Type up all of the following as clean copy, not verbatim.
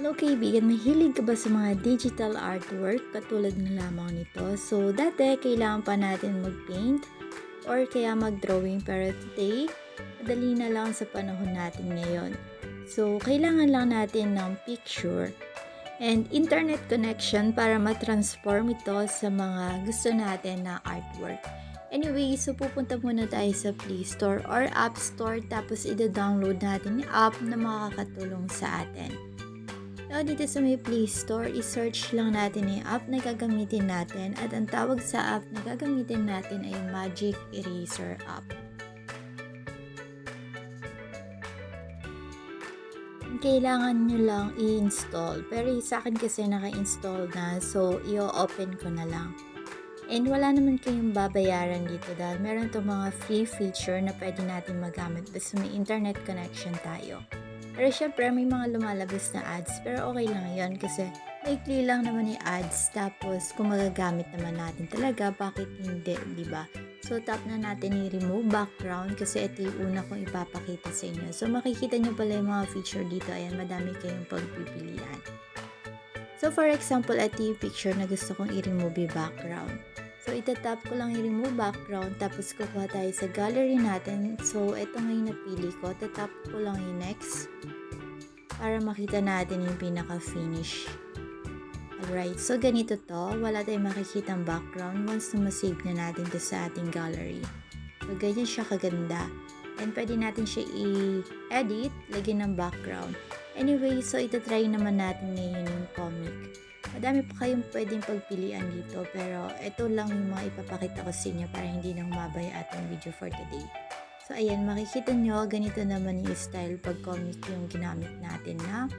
Hello kaibigan, mahilig ka ba sa mga digital artwork katulad ng lamang nito? So dati kailangan pa natin mag-paint or kaya mag-drawing, pero today, madali na lang sa panahon natin ngayon. So kailangan lang natin ng picture and internet connection para ma-transform ito sa mga gusto natin na artwork. Anyway, so pupunta muna tayo sa Play Store or App Store, tapos ida-download natin yung app na makakatulong sa atin. So, dito sa may Play Store, i-search lang natin yung app na gagamitin natin, at ang tawag sa app na gagamitin natin ay Magic Eraser app. Kailangan nyo lang i-install, pero sa akin kasi naka-install na, so i-open ko na lang. And wala naman kayong babayaran dito dahil meron itong mga free feature na pwede natin magamit basta may internet connection tayo. Pero syempre may mga lumalabas na ads, pero okay lang yun kasi maikli lang naman yung ads, tapos kung magagamit naman natin talaga, bakit hindi, di ba? So tap na natin yung remove background kasi ito yung una kong ipapakita sa inyo. So makikita nyo pala yung mga feature dito, ayan, madami kayong pagpipilian. So for example, ito yung picture na gusto kong i-remove yung background. So itatap ko lang yung remove background, tapos kukuha tayo sa gallery natin. So ito ngayon napili ko, tatap ko lang yung next para makita natin yung pinaka-finish. Alright, so ganito to, wala tayong makikitang background once na masave na natin to sa ating gallery. So ganyan siya kaganda. And pwede natin siya i-edit, lagyan ng background. Anyway, so itatry naman natin ngayon yung comic. Madami pa kayong pwedeng pagpilian dito, pero ito lang yung mga ipapakita ko sa inyo para hindi nang mabay ating video for today. So ayan, makikita nyo, ganito naman yung style pag comic yung ginamit natin na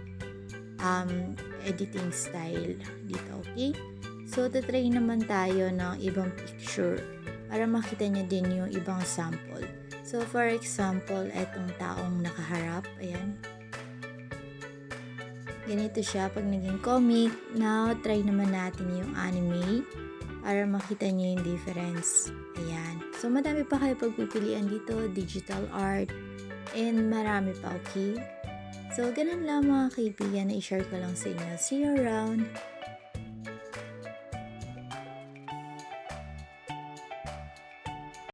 editing style dito, okay? So tatry naman tayo ng ibang picture para makita nyo din yung ibang sample. So for example, etong taong nakaharap, ayan. Ganito siya pag naging comic. Now, try naman natin yung anime para makita nyo yung difference. Ayan. So, madami pa kayo pagpipilian dito. Digital art. And marami pa, okay? So, ganun lang mga kaibigan na i-share ko lang sa inyo. See you around!